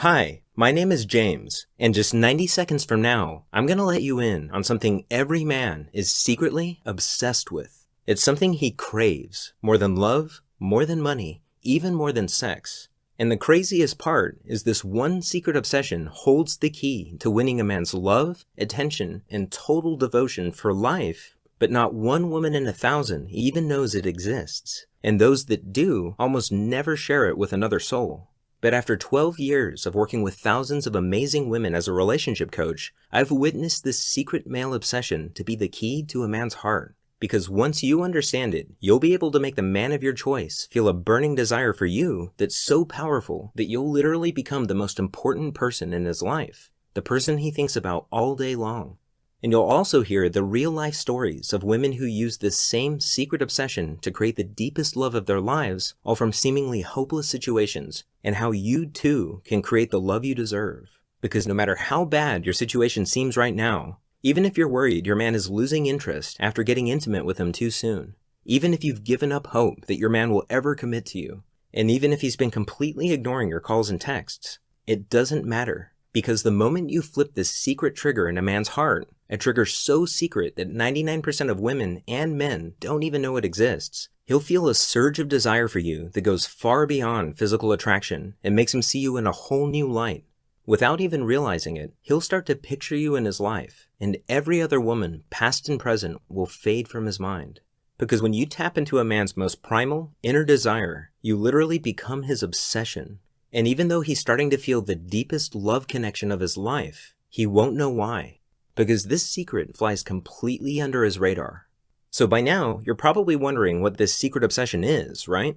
Hi, my name is James, and just 90 seconds from now, I'm gonna let you in on something every man is secretly obsessed with. It's something he craves, more than love, more than money, even more than sex. And the craziest part is this one secret obsession holds the key to winning a man's love, attention, and total devotion for life, but not one woman in 1,000 even knows it exists. And those that do almost never share it with another soul. But after 12 years of working with thousands of amazing women as a relationship coach, I've witnessed this secret male obsession to be the key to a man's heart. Because once you understand it, you'll be able to make the man of your choice feel a burning desire for you that's so powerful that you'll literally become the most important person in his life, the person he thinks about all day long. And you'll also hear the real-life stories of women who use this same secret obsession to create the deepest love of their lives, all from seemingly hopeless situations, and how you too can create the love you deserve. Because no matter how bad your situation seems right now, even if you're worried your man is losing interest after getting intimate with him too soon, even if you've given up hope that your man will ever commit to you, and even if he's been completely ignoring your calls and texts, it doesn't matter. Because the moment you flip this secret trigger in a man's heart, a trigger so secret that 99% of women and men don't even know it exists, he'll feel a surge of desire for you that goes far beyond physical attraction and makes him see you in a whole new light. Without even realizing it, he'll start to picture you in his life, and every other woman, past and present, will fade from his mind. Because when you tap into a man's most primal, inner desire, you literally become his obsession. And even though he's starting to feel the deepest love connection of his life, he won't know why. Because this secret flies completely under his radar. So by now, you're probably wondering what this secret obsession is, right?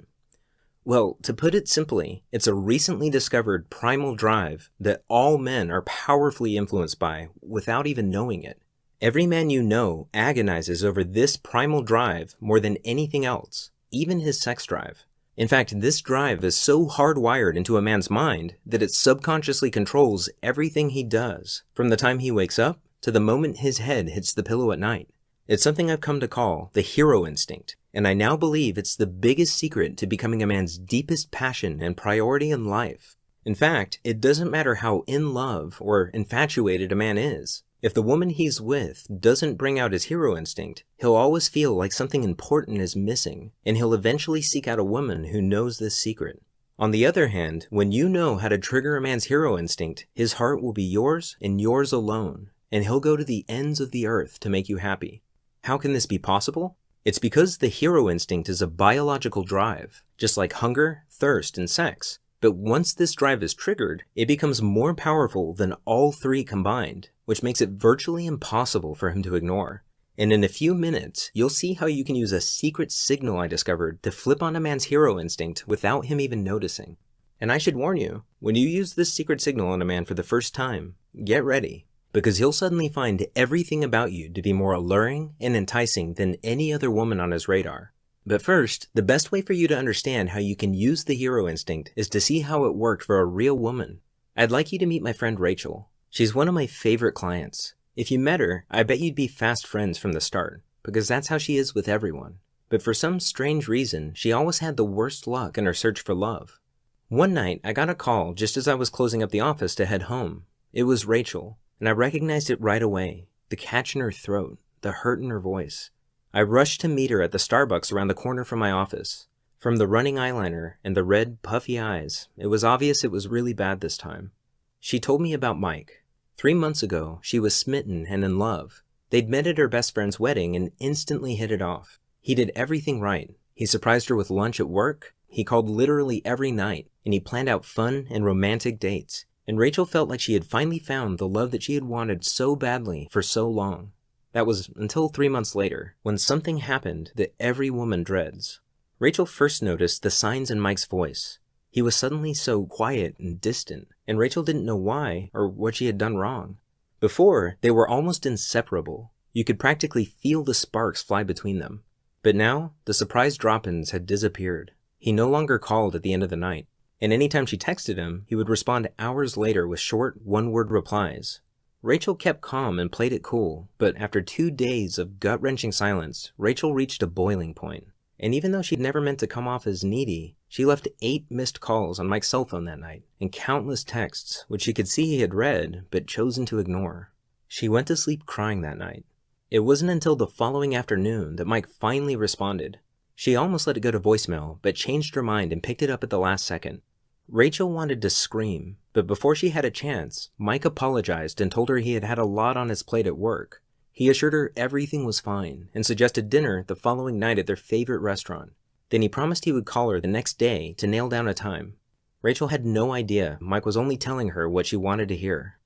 Well, to put it simply, it's a recently discovered primal drive that all men are powerfully influenced by without even knowing it. Every man you know agonizes over this primal drive more than anything else, even his sex drive. In fact, this drive is so hardwired into a man's mind that it subconsciously controls everything he does, from the time he wakes up to the moment his head hits the pillow at night. It's something I've come to call the hero instinct, and I now believe it's the biggest secret to becoming a man's deepest passion and priority in life. In fact, it doesn't matter how in love or infatuated a man is. If the woman he's with doesn't bring out his hero instinct, he'll always feel like something important is missing, and he'll eventually seek out a woman who knows this secret. On the other hand, when you know how to trigger a man's hero instinct, his heart will be yours and yours alone, and he'll go to the ends of the earth to make you happy. How can this be possible? It's because the hero instinct is a biological drive, just like hunger, thirst, and sex. But once this drive is triggered, it becomes more powerful than all three combined, which makes it virtually impossible for him to ignore. And in a few minutes, you'll see how you can use a secret signal I discovered to flip on a man's hero instinct without him even noticing. And I should warn you, when you use this secret signal on a man for the first time, get ready, because he'll suddenly find everything about you to be more alluring and enticing than any other woman on his radar. But first, the best way for you to understand how you can use the hero instinct is to see how it worked for a real woman. I'd like you to meet my friend Rachel. She's one of my favorite clients. If you met her, I bet you'd be fast friends from the start, because that's how she is with everyone. But for some strange reason, she always had the worst luck in her search for love. One night, I got a call just as I was closing up the office to head home. It was Rachel, and I recognized it right away. The catch in her throat, the hurt in her voice. I rushed to meet her at the Starbucks around the corner from my office. From the running eyeliner and the red, puffy eyes, it was obvious it was really bad this time. She told me about Mike. 3 months ago, she was smitten and in love. They'd met at her best friend's wedding and instantly hit it off. He did everything right. He surprised her with lunch at work, he called literally every night, and he planned out fun and romantic dates. And Rachel felt like she had finally found the love that she had wanted so badly for so long. That was until 3 months later, when something happened that every woman dreads. Rachel first noticed the signs in Mike's voice. He was suddenly so quiet and distant, and Rachel didn't know why or what she had done wrong. Before, they were almost inseparable. You could practically feel the sparks fly between them. But now, the surprise drop-ins had disappeared. He no longer called at the end of the night, and anytime she texted him, he would respond hours later with short, one-word replies. Rachel kept calm and played it cool, but after 2 days of gut-wrenching silence, Rachel reached a boiling point. And even though she'd never meant to come off as needy, she left 8 missed calls on Mike's cell phone that night, and countless texts, which she could see he had read, but chosen to ignore. She went to sleep crying that night. It wasn't until the following afternoon that Mike finally responded. She almost let it go to voicemail, but changed her mind and picked it up at the last second. Rachel wanted to scream, but before she had a chance, Mike apologized and told her he had had a lot on his plate at work. He assured her everything was fine and suggested dinner the following night at their favorite restaurant. Then he promised he would call her the next day to nail down a time. Rachel had no idea Mike was only telling her what she wanted to hear.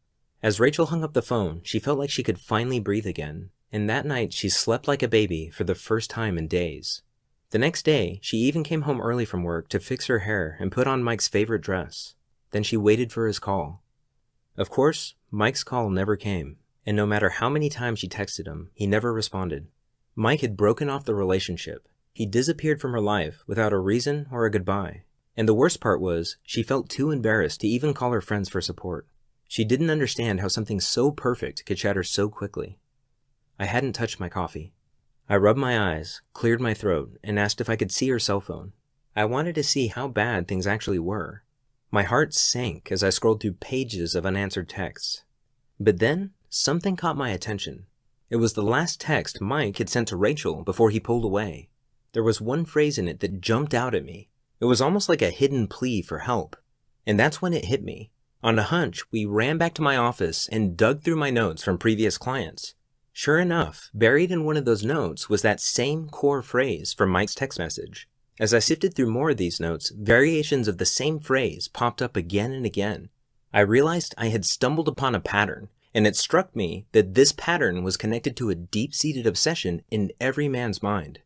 As Rachel hung up the phone, she felt like she could finally breathe again, and that night she slept like a baby for the first time in days. The next day, she even came home early from work to fix her hair and put on Mike's favorite dress. Then she waited for his call. Of course, Mike's call never came, and no matter how many times she texted him, he never responded. Mike had broken off the relationship. He disappeared from her life without a reason or a goodbye. And the worst part was, she felt too embarrassed to even call her friends for support. She didn't understand how something so perfect could shatter so quickly. I hadn't touched my coffee. I rubbed my eyes, cleared my throat, and asked if I could see her cell phone. I wanted to see how bad things actually were. My heart sank as I scrolled through pages of unanswered texts. But then, something caught my attention. It was the last text Mike had sent to Rachel before he pulled away. There was one phrase in it that jumped out at me. It was almost like a hidden plea for help. And that's when it hit me. On a hunch, we ran back to my office and dug through my notes from previous clients. Sure enough, buried in one of those notes was that same core phrase from Mike's text message. As I sifted through more of these notes, variations of the same phrase popped up again and again. I realized I had stumbled upon a pattern, and it struck me that this pattern was connected to a deep-seated obsession in every man's mind.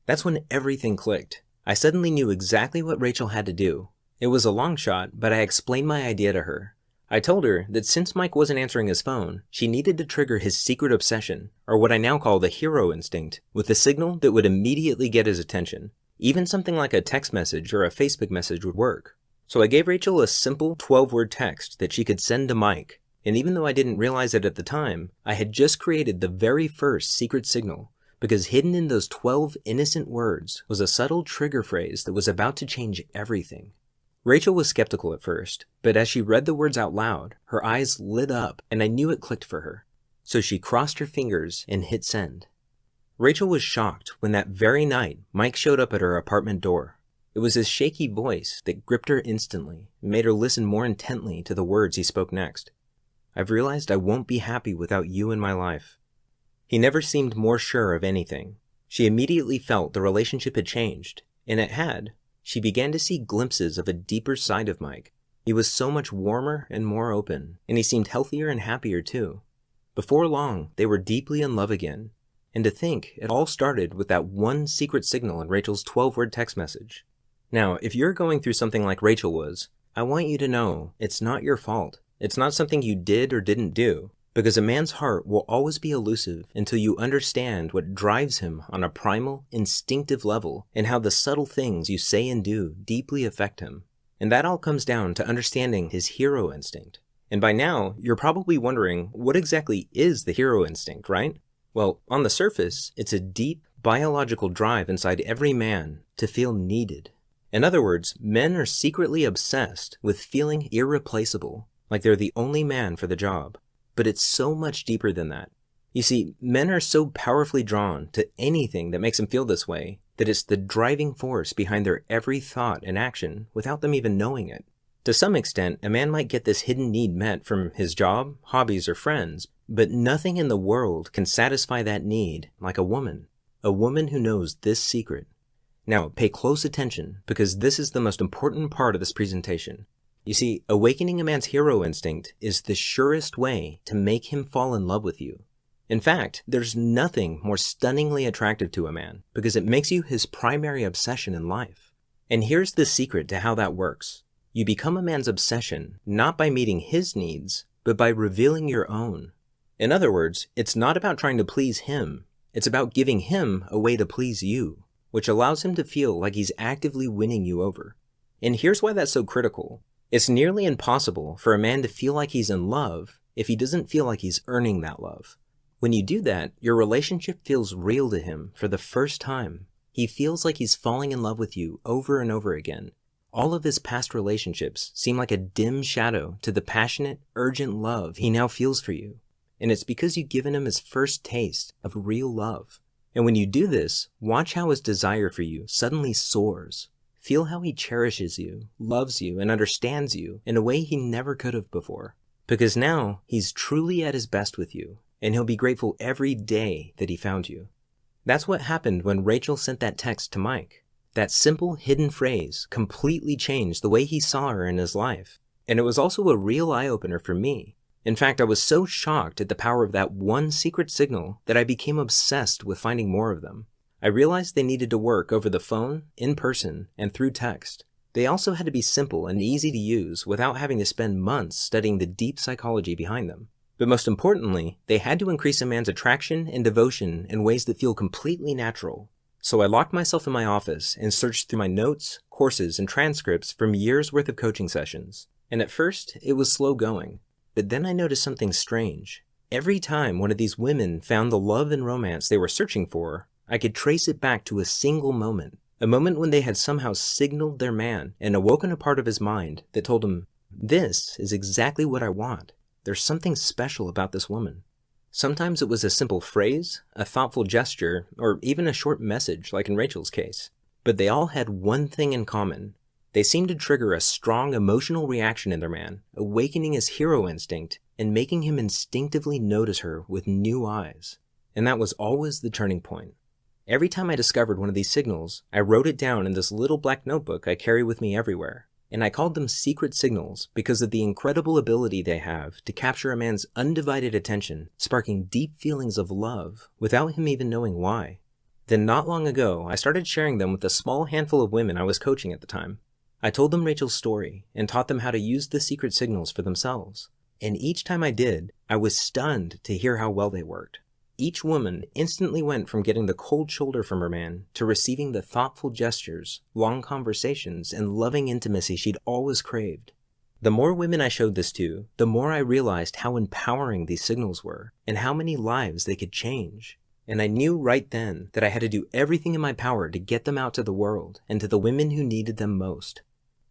That's when everything clicked. I suddenly knew exactly what Rachel had to do. It was a long shot, but I explained my idea to her. I told her that since Mike wasn't answering his phone, she needed to trigger his secret obsession, or what I now call the hero instinct, with a signal that would immediately get his attention. Even something like a text message or a Facebook message would work. So I gave Rachel a simple 12-word text that she could send to Mike, and even though I didn't realize it at the time, I had just created the very first secret signal, because hidden in those 12 innocent words was a subtle trigger phrase that was about to change everything. Rachel was skeptical at first, but as she read the words out loud, her eyes lit up and I knew it clicked for her. So she crossed her fingers and hit send. Rachel was shocked when that very night Mike showed up at her apartment door. It was his shaky voice that gripped her instantly and made her listen more intently to the words he spoke next. I've realized I won't be happy without you in my life. He never seemed more sure of anything. She immediately felt the relationship had changed, and it had. She began to see glimpses of a deeper side of Mike. He was so much warmer and more open, and he seemed healthier and happier too. Before long, they were deeply in love again. And to think, it all started with that one secret signal in Rachel's 12-word text message. Now, if you're going through something like Rachel was, I want you to know it's not your fault. It's not something you did or didn't do. Because a man's heart will always be elusive until you understand what drives him on a primal, instinctive level and how the subtle things you say and do deeply affect him. And that all comes down to understanding his hero instinct. And by now, you're probably wondering, what exactly is the hero instinct, right? Well, on the surface, it's a deep, biological drive inside every man to feel needed. In other words, men are secretly obsessed with feeling irreplaceable, like they're the only man for the job. But it's so much deeper than that. You see, men are so powerfully drawn to anything that makes them feel this way that it's the driving force behind their every thought and action without them even knowing it. To some extent, a man might get this hidden need met from his job, hobbies, or friends, but nothing in the world can satisfy that need like a woman who knows this secret. Now, pay close attention because this is the most important part of this presentation. You see, awakening a man's hero instinct is the surest way to make him fall in love with you. In fact, there's nothing more stunningly attractive to a man because it makes you his primary obsession in life. And here's the secret to how that works. You become a man's obsession not by meeting his needs, but by revealing your own. In other words, it's not about trying to please him. It's about giving him a way to please you, which allows him to feel like he's actively winning you over. And here's why that's so critical. It's nearly impossible for a man to feel like he's in love if he doesn't feel like he's earning that love. When you do that, your relationship feels real to him for the first time. He feels like he's falling in love with you over and over again. All of his past relationships seem like a dim shadow to the passionate, urgent love he now feels for you. And it's because you've given him his first taste of real love. And when you do this, watch how his desire for you suddenly soars. Feel how he cherishes you, loves you, and understands you in a way he never could have before. Because now, he's truly at his best with you, and he'll be grateful every day that he found you. That's what happened when Rachel sent that text to Mike. That simple hidden phrase completely changed the way he saw her in his life. And it was also a real eye-opener for me. In fact, I was so shocked at the power of that one secret signal that I became obsessed with finding more of them. I realized they needed to work over the phone, in person, and through text. They also had to be simple and easy to use without having to spend months studying the deep psychology behind them. But most importantly, they had to increase a man's attraction and devotion in ways that feel completely natural. So I locked myself in my office and searched through my notes, courses, and transcripts from years' worth of coaching sessions. And at first, it was slow going. But then I noticed something strange. Every time one of these women found the love and romance they were searching for, I could trace it back to a single moment. A moment when they had somehow signaled their man and awoken a part of his mind that told him, "This is exactly what I want. There's something special about this woman." Sometimes it was a simple phrase, a thoughtful gesture, or even a short message like in Rachel's case. But they all had one thing in common. They seemed to trigger a strong emotional reaction in their man, awakening his hero instinct and making him instinctively notice her with new eyes. And that was always the turning point. Every time I discovered one of these signals, I wrote it down in this little black notebook I carry with me everywhere. And I called them secret signals because of the incredible ability they have to capture a man's undivided attention, sparking deep feelings of love without him even knowing why. Then not long ago, I started sharing them with a small handful of women I was coaching at the time. I told them Rachel's story and taught them how to use the secret signals for themselves. And each time I did, I was stunned to hear how well they worked. Each woman instantly went from getting the cold shoulder from her man to receiving the thoughtful gestures, long conversations, and loving intimacy she'd always craved. The more women I showed this to, the more I realized how empowering these signals were and how many lives they could change. And I knew right then that I had to do everything in my power to get them out to the world and to the women who needed them most.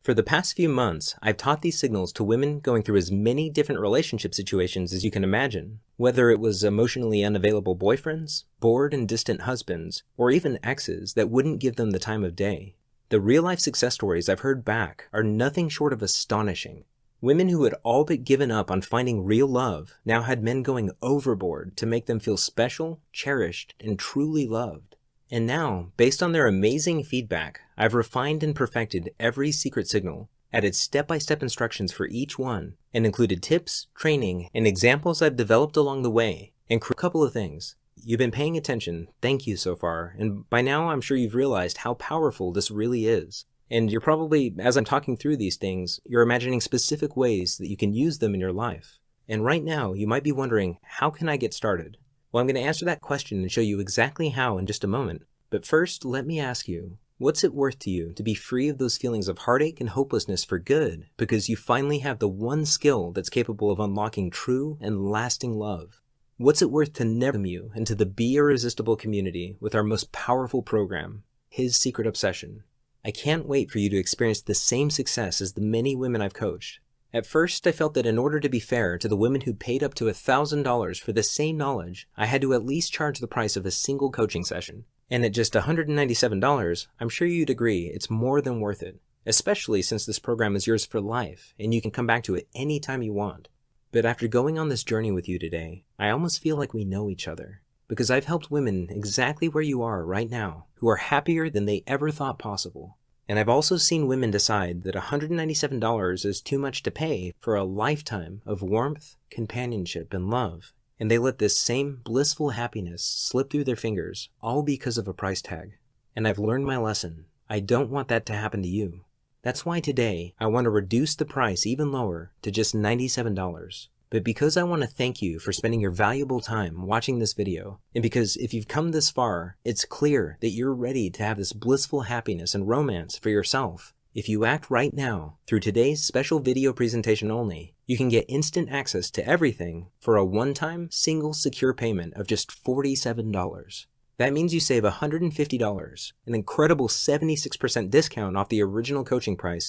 For the past few months, I've taught these signals to women going through as many different relationship situations as you can imagine, whether it was emotionally unavailable boyfriends, bored and distant husbands, or even exes that wouldn't give them the time of day. The real-life success stories I've heard back are nothing short of astonishing. Women who had all but given up on finding real love now had men going overboard to make them feel special, cherished, and truly loved. And now, based on their amazing feedback, I've refined and perfected every secret signal, added step-by-step instructions for each one, and included tips, training, and examples I've developed along the way, and a couple of things. You've been paying attention, thank you so far, and by now I'm sure you've realized how powerful this really is. And you're probably, as I'm talking through these things, you're imagining specific ways that you can use them in your life. And right now, you might be wondering, how can I get started? Well, I'm going to answer that question and show you exactly how in just a moment. But first, let me ask you, what's it worth to you to be free of those feelings of heartache and hopelessness for good because you finally have the one skill that's capable of unlocking true and lasting love? What's it worth to never welcome you into the Be Irresistible community with our most powerful program, His Secret Obsession? I can't wait for you to experience the same success as the many women I've coached. At first, I felt that in order to be fair to the women who paid up to $1,000 for the same knowledge, I had to at least charge the price of a single coaching session. And at just $197, I'm sure you'd agree it's more than worth it, especially since this program is yours for life and you can come back to it anytime you want. But after going on this journey with you today, I almost feel like we know each other, because I've helped women exactly where you are right now who are happier than they ever thought possible. And I've also seen women decide that $197 is too much to pay for a lifetime of warmth, companionship, and love. And they let this same blissful happiness slip through their fingers, all because of a price tag. And I've learned my lesson. I don't want that to happen to you. That's why today, I want to reduce the price even lower to just $97. But because I want to thank you for spending your valuable time watching this video, and because if you've come this far, it's clear that you're ready to have this blissful happiness and romance for yourself. If you act right now, through today's special video presentation only, you can get instant access to everything for a one-time, single, secure payment of just $47. That means you save $150, an incredible 76% discount off the original coaching price,